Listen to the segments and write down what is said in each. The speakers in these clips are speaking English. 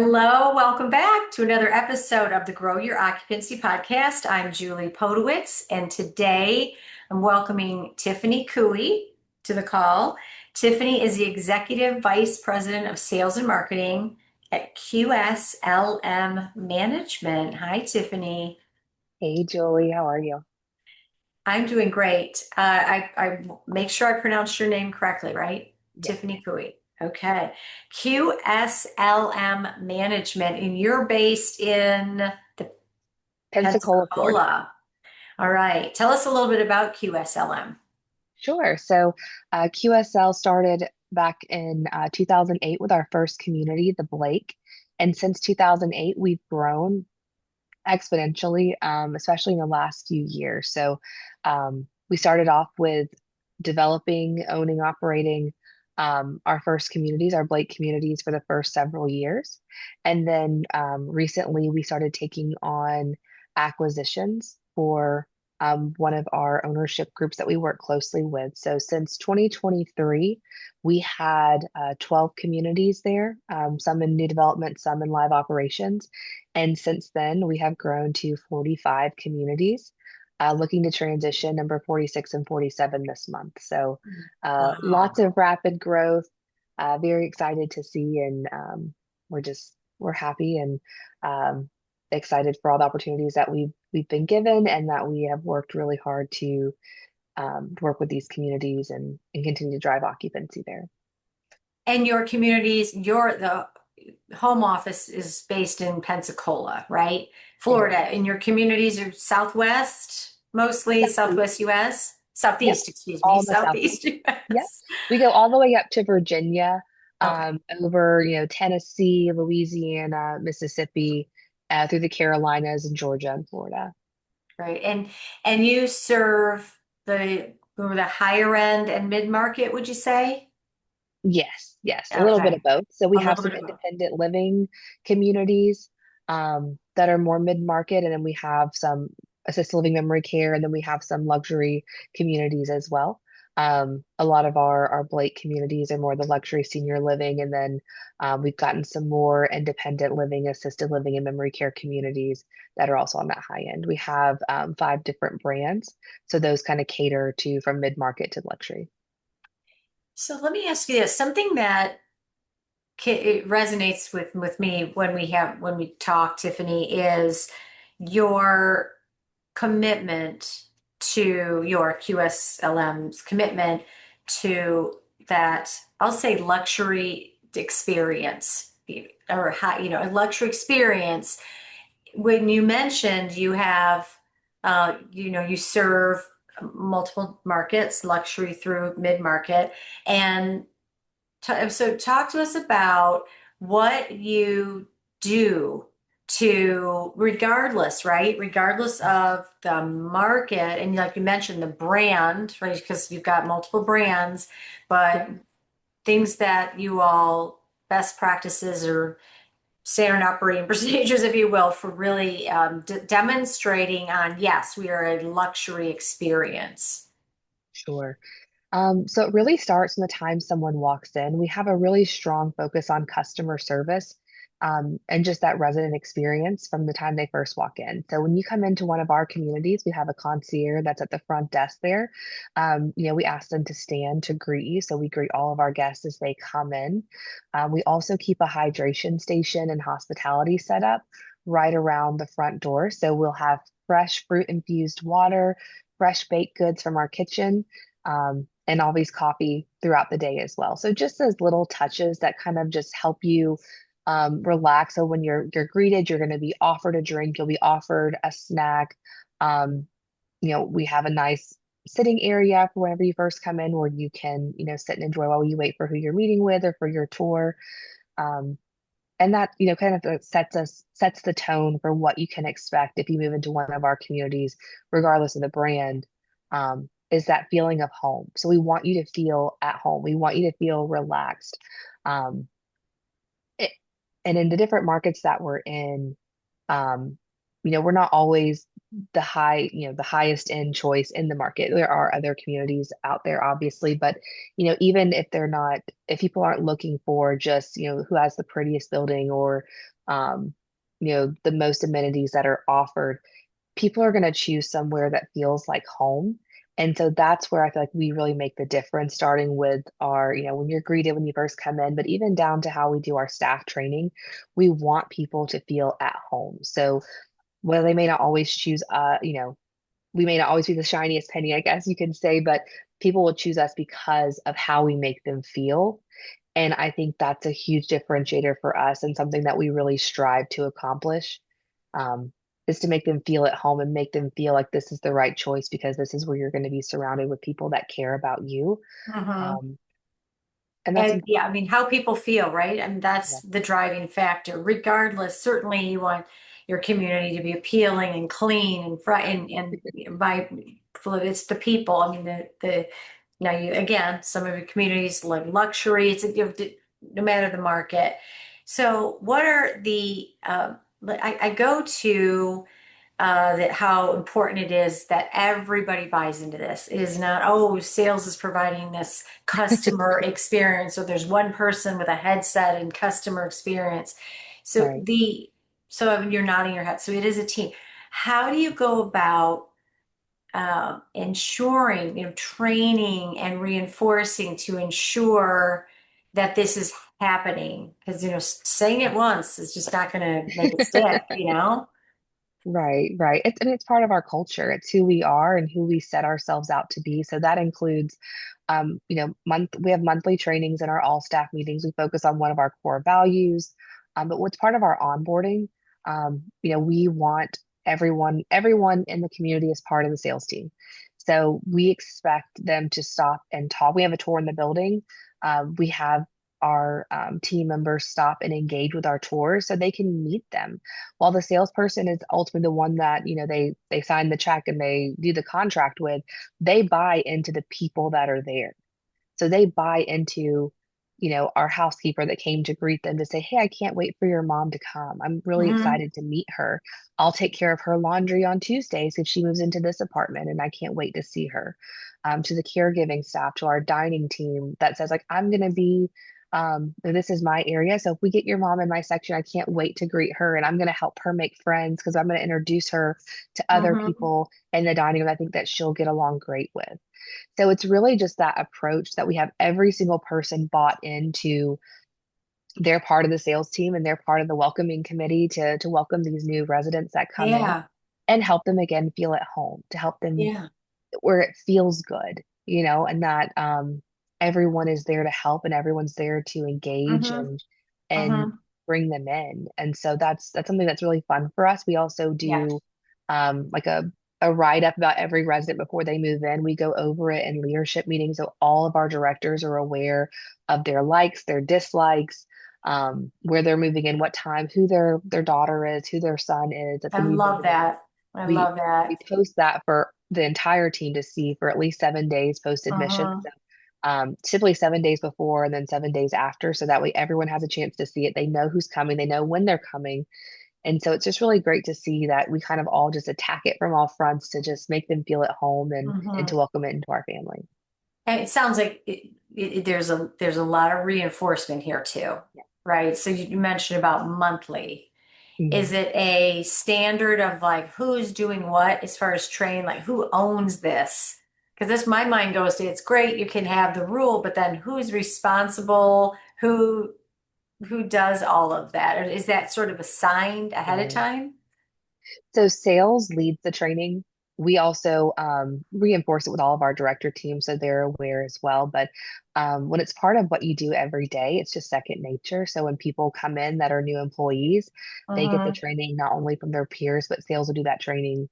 Hello, welcome back to another episode of the Grow Your Occupancy podcast. I'm Julie Podewitz, and today I'm welcoming Tiffany Cooey to the call. Tiffany is the Executive Vice President of Sales and Marketing at QSLM Management. Hi, Tiffany. Hey, Julie, how are you? I'm doing great. I make sure I pronounced your name correctly, right? Yes, Tiffany ma'am. Cooey. Okay. QSLM Management, and you're based in the Pensacola, Florida. Pensacola. All right. Tell us a little bit about QSLM. Sure. QSL started back in 2008 with our first community, the Blake. And since 2008, we've grown exponentially, especially in the last few years. We started off with developing, owning, operating our first communities, our Blake communities, for the first several years. And then recently, we started taking on acquisitions for one of our ownership groups that we work closely with. So since 2023, we had 12 communities there, some in new development, some in live operations. And since then, we have grown to 45 communities, looking to transition number 46 and 47 this month. Lots Wow. of rapid growth, very excited to see, and we're happy and um, excited for all the opportunities that we've been given and that we have worked really hard to work with these communities and continue to drive occupancy there. And your communities, the home office is based in Pensacola, right? Florida. Exactly. And your communities are Southwest, mostly Southeast. Southwest US, Yep. Southeast, excuse me, All in the Southeast southeast. Yep. US. We go all the way up to Virginia, Okay. over, Tennessee, Louisiana, Mississippi, through the Carolinas and Georgia and Florida. Right. And you serve the higher end and mid market, would you say? Yes, yes, a little bit of Okay. both. So we A have little some bit of both. independent living communities that are more mid-market, and then we have some assisted living memory care, and then we have some luxury communities as well. A lot of our Blake communities are more the luxury senior living, and then we've gotten some more independent living, assisted living, and memory care communities that are also on that high end. We have five different brands, so those kind of cater to from mid-market to luxury. So let me ask you this, something that it resonates with me when we talk, Tiffany, is your commitment to your QSLM's commitment to that, I'll say luxury experience or high, a luxury experience. When you mentioned you have, you serve multiple markets, luxury through mid-market, and so talk to us about what you do to, regardless, right? Regardless of the market, and like you mentioned, the brand, right? Because you've got multiple brands, but things that you all, best practices or standard operating procedures, if you will, for really demonstrating on, yes, we are a luxury experience. Sure. So it really starts from the time someone walks in. We have a really strong focus on customer service, and just that resident experience from the time they first walk in. So when you come into one of our communities, we have a concierge that's at the front desk there. We ask them to stand to greet you. So we greet all of our guests as they come in. We also keep a hydration station and hospitality set up right around the front door. So we'll have fresh fruit infused water, fresh baked goods from our kitchen, and always coffee throughout the day as well. So just those little touches that kind of just help you relax. So when you're greeted, you're going to be offered a drink, you'll be offered a snack. Um, we have a nice sitting area for whenever you first come in where you can, sit and enjoy while you wait for who you're meeting with or for your tour. Um, and that, kind of sets the tone for what you can expect if you move into one of our communities, regardless of the brand. Is that feeling of home. So we want you to feel at home. We want you to feel relaxed. Um, it, and in the different markets that we're in, um, we're not always the highest end choice in the market. There are other communities out there, obviously, but even if they're not, if people aren't looking for just, who has the prettiest building or um, the most amenities that are offered, people are going to choose somewhere that feels like home. And so that's where I feel like we really make the difference, starting with our, when you're greeted when you first come in, but even down to how we do our staff training, we want people to feel at home. So while they may not always choose, we may not always be the shiniest penny, I guess you could say, but people will choose us because of how we make them feel. And I think that's a huge differentiator for us and something that we really strive to accomplish, um, is to make them feel at home and make them feel like this is the right choice because this is where you're going to be surrounded with people that care about you. Hmm. Um, and that's And yeah, important. I mean, how people feel, right? I mean, that's Yeah. the driving factor. Regardless, certainly you want your community to be appealing and clean and and by it's the people. I mean, the now you again, some of your communities like luxury. No matter the market. So, what are the? I go to that how important it is that everybody buys into this. It is not, oh, sales is providing this customer experience, or there's one person with a headset and customer experience. So Right. you're nodding your head. So it is a team. How do you go about ensuring, training and reinforcing to ensure that this is happening? Because saying it once is just not going to make it stick, Right, right. It's part of our culture. It's who we are and who we set ourselves out to be. So that includes, we have monthly trainings in our all staff meetings. We focus on one of our core values. But what's part of our onboarding, we want everyone in the community as part of the sales team. So we expect them to stop and talk. We have a tour in the building. We have our team members stop and engage with our tours so they can meet them, while the salesperson is ultimately the one that, they sign the check and they do the contract with. They buy into the people that are there. So they buy into, our housekeeper that came to greet them to say, hey, I can't wait for your mom to come. I'm really you excited to meet her. I'll take care of her laundry on Tuesdays if she moves into this apartment, and I can't wait to see her. To the caregiving staff, to our dining team that says, like, I'm going to be, this is my area. So if we get your mom in my section, I can't wait to greet her, and I'm going to help her make friends because I'm going to introduce her to other Mhm. people in the dining room I think that she'll get along great with. So it's really just that approach that we have every single person bought into their part of the sales team and they're part of the welcoming committee to welcome these new residents that come in Yeah. and help them again feel at home, to help them Yeah. where it feels good, and that everyone is there to help and everyone's there to engage Hmm. and Hmm. bring them in. And so that's something that's really fun for us. We also Yeah. do like a write up about every resident before they move in. We go over it in leadership meetings so all of our directors are aware of their likes, their dislikes, where they're moving in, what time, who their daughter is, who their son is at I the new love building. that. I we love we that. post that for the entire team to see for at least 7 days post admission. Hmm. So, typically 7 days before and then 7 days after, so that way everyone has a chance to see it. They know who's coming, they know when they're coming, and so it's just really great to see that we kind of all just attack it from all fronts to just make them feel at home and Hmm. to welcome it into our family. And it sounds like there's a lot of reinforcement here too, Yeah. right? So you mentioned about monthly. Is Mhm. it a standard of like who's doing what as far as train, like who owns this? Because this my mind goes to it's great you can have the rule, but then who's responsible? Who does all of that? Or is that sort of assigned ahead of Right. time? So sales leads the training. We also reinforce it with all of our director teams so they're aware as well. But when it's part of what you do every day, it's just second nature. So when people come in that are new employees, they get the Mm-hmm. training not only from their peers, but sales will do that training.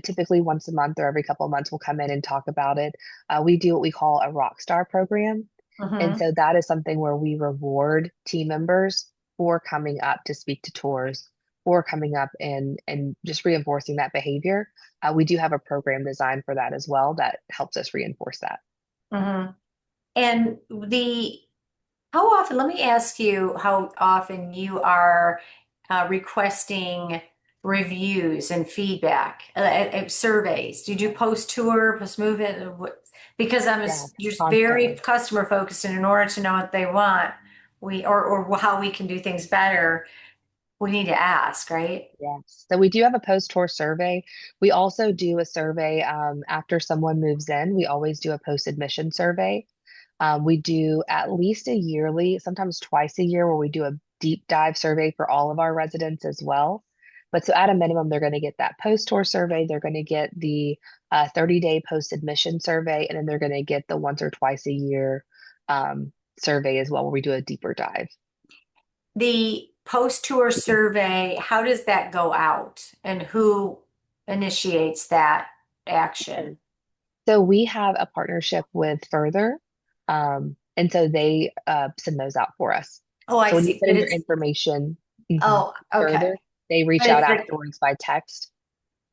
Typically once a month or every couple of months, we'll come in and talk about it. We do what we call a rock star program. And Mm-hmm. so that is something where we reward team members for coming up to speak to tours or coming up and just reinforcing that behavior. We do have a program designed for that as well that helps us reinforce that. Mm-hmm. And how often, let me ask you how often you are requesting reviews and feedback, surveys. Do you do post-tour, post-move it? Because Yeah, you're very constantly. customer focused, and in order to know what they want, or how we can do things better, We need to ask, right? Yes. So we do have a post-tour survey. We also do a survey after someone moves in. We always do a post-admission survey. We do at least a yearly, sometimes twice a year, where we do a deep dive survey for all of our residents as well. But so at a minimum, they're going to get that post-tour survey. They're going to get the 30-day post-admission survey, and then they're going to get the once or twice a year survey as well, where we do a deeper dive. The post-tour survey, how does that go out and who initiates that action? So we have a partnership with Further, and so they send those out for us. Oh, I So when you see. put But in your it's, information, oh, okay. Further, they reach But out it's like, afterwards by text.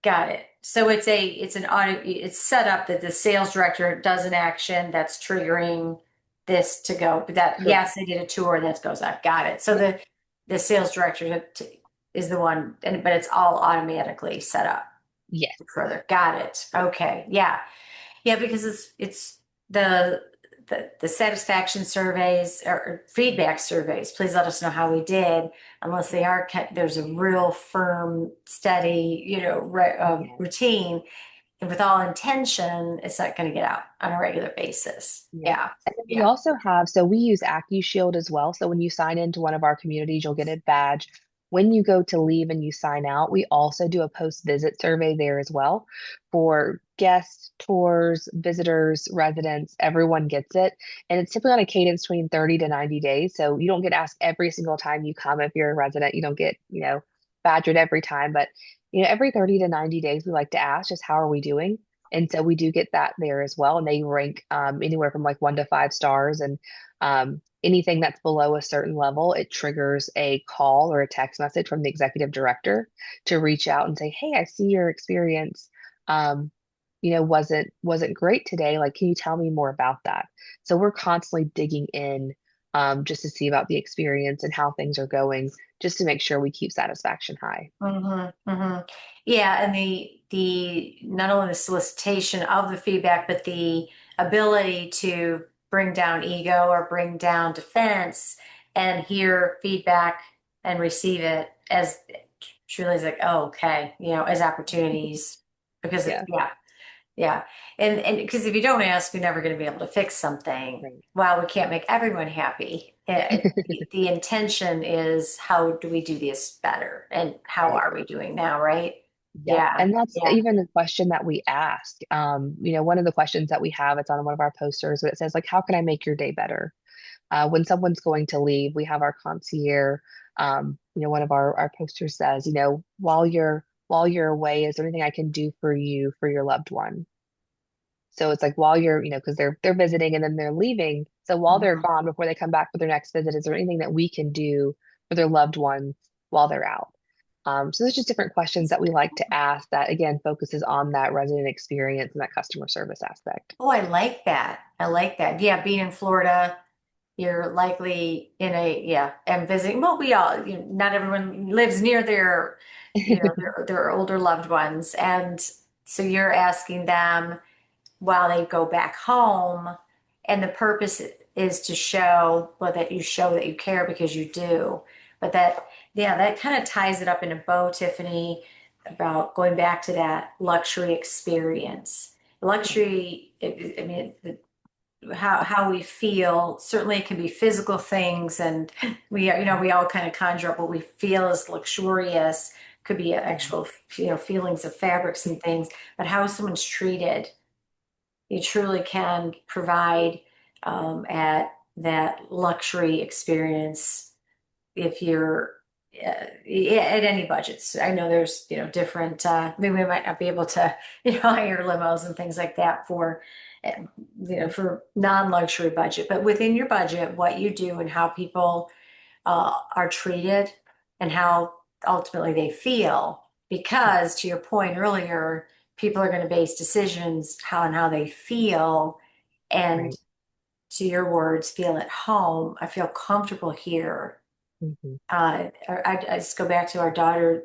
got it. So it's an auto, it's set up that the sales director does an action that's triggering this to go. But that, Correct. yes, I did a tour that goes up. Got it. So Yep. the sales director is the one, and but it's all automatically set up Yes. further. Got it. Okay. Yeah. Yeah, because it's the the satisfaction surveys or feedback surveys. Please let us know how we did, unless they are kept, there's a real firm, steady, Yes. routine. And with all intention, it's not going to get out on a regular basis. Yeah. Yeah, And then we yeah. also have, so we use AccuShield as well. So when you sign into one of our communities, you'll get a badge. When you go to leave and you sign out, we also do a post-visit survey there as well for guests, tours, visitors, residents, everyone gets it. And it's typically on a cadence between 30 to 90 days. So you don't get asked every single time you come if you're a resident. You don't get, badgered every time. But, every 30 to 90 days, we like to ask just how are we doing? And so we do get that there as well. And they rank anywhere from like 1 to 5 stars. And anything that's below a certain level, it triggers a call or a text message from the executive director to reach out and say, "Hey, I see your experience. Um, wasn't great today. Like, can you tell me more about that?" So we're constantly digging in just to see about the experience and how things are going, just to make sure we keep satisfaction high. Yeah, and the not only the solicitation of the feedback, but the ability to bring down ego or bring down defense and hear feedback and receive it as truly is like, oh, okay, as opportunities because Yeah, yeah, yeah. And because if you don't ask, you're never going to be able to fix something. right. While we can't make everyone happy, the intention is how do we do this better? And how Right. are we doing now, right? Yep. Yeah. And that's Yeah. even the question that we ask. One of the questions that we have, it's on one of our posters, but it says like, how can I make your day better? When someone's going to leave, we have our concierge. One of our posters says, while you're away, is there anything I can do for you for your loved one? So it's like while you're, because they're visiting and then they're leaving. So while they're Mhm. gone, before they come back for their next visit, is there anything that we can do for their loved ones while they're out? So there's just different questions that we like to ask that again focuses on that resident experience and that customer service aspect. Oh, I like that. I like that. Yeah, being in Florida, you're likely in a, yeah, and visiting. Well, we all, not everyone lives near their older loved ones. And so you're asking them while they go back home. And the purpose is to show, well, that you show that you care because you do. But that, yeah, that kind of ties it up in a bow, Tiffany, about going back to that luxury experience. Luxury, I mean, how we feel, certainly it can be physical things, and we all kind of conjure up what we feel is luxurious, could be Yeah. actual, feelings of fabrics and things, but how someone's treated you truly can provide at that luxury experience if you're at any budgets. I know there's different. Maybe we might not be able to hire limos and things like that for uh, for non-luxury budget, but within your budget, what you do and how people are treated and how ultimately they feel. Because to your point earlier, people are going to base decisions how they feel, and Right. to your words, feel at home. I feel comfortable here. Hmm. I just go back to our daughter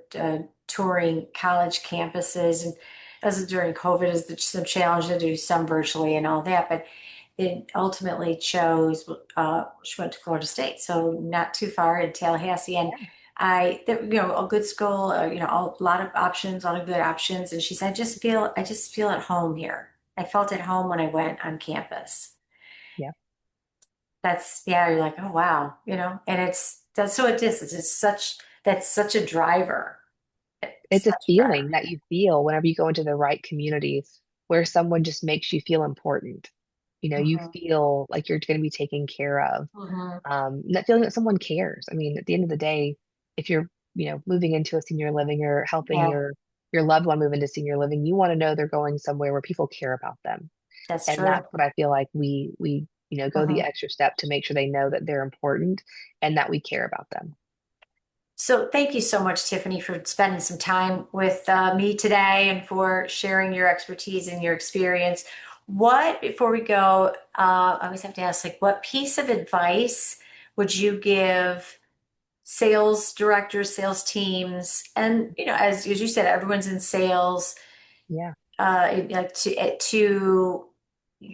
touring college campuses, and as during COVID, is some challenge to do some virtually and all that, but it ultimately chose. She went to Florida State, so not too far in Tallahassee, and Yeah. a good school, a lot of options, a lot of good options. And she said, I just feel at home here. I felt at home when I went on campus. Yeah. Yeah, you're like, oh wow, and that's so it is. It's just that's such a driver. It's It's a such a feeling driver. that you feel whenever you go into the right community where someone just makes you feel important. You Hmm. feel like you're going to be taken care of. Hmm. And that feeling that someone cares. I mean, at the end of the day, if you're, moving into a senior living or helping Yeah, your loved one move into senior living, you want to know they're going somewhere where people care about them. that's And true. that's what I feel like we go the Hmm. extra step to make sure they know that they're important and that we care about them. So thank you so much, Tiffany, for spending some time with me today and for sharing your expertise and your experience. Before we go, I always have to ask, like, what piece of advice would you give sales directors, sales teams, and as you said, everyone's in sales, Yeah, to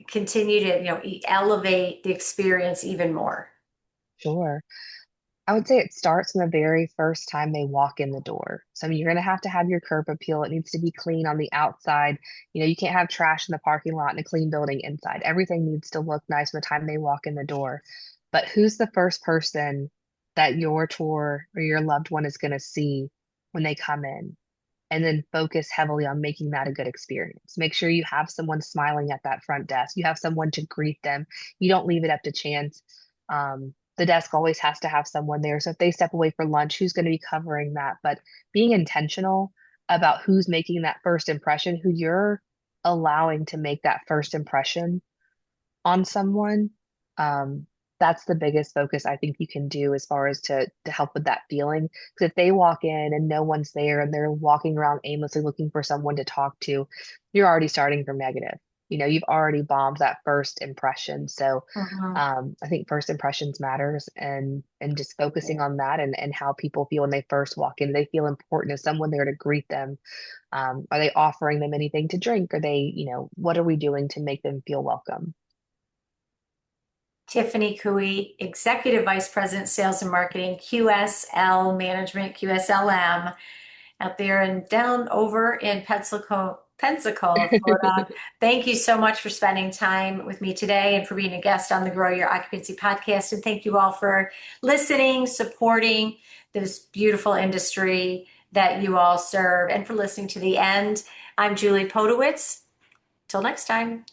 continue to elevate the experience even more. sure. I would say it starts from the very first time they walk in the door. So, I mean, you're going to have your curb appeal. It needs to be clean on the outside. You can't have trash in the parking lot and a clean building inside. Everything needs to look nice from the time they walk in the door. But who's the first person that your tour or your loved one is going to see when they come in? And then focus heavily on making that a good experience. Make sure you have someone smiling at that front desk. You have someone to greet them. You don't leave it up to chance. The desk always has to have someone there. So if they step away for lunch, who's going to be covering that? But being intentional about who's making that first impression, who you're allowing to make that first impression on someone, um, that's the biggest focus I think you can do as far as to help with that feeling. Because if they walk in and no one's there and they're walking around aimlessly looking for someone to talk to, you're already starting from negative. You've already bombed that first impression. So Mhm. I think first impressions matters and just focusing on that and how people feel when they first walk in. They feel important. Is someone there to greet them? Are they offering them anything to drink? Are they, what are we doing to make them feel welcome? Tiffany Cooey, Executive Vice President, Sales and Marketing, QSL Management, QSLM, out there and down over in Pensacola, Florida. Thank you so much for spending time with me today and for being a guest on the Grow Your Occupancy podcast. And thank you all for listening, supporting this beautiful industry that you all serve, and for listening to the end. I'm Julie Podewitz. Till next time.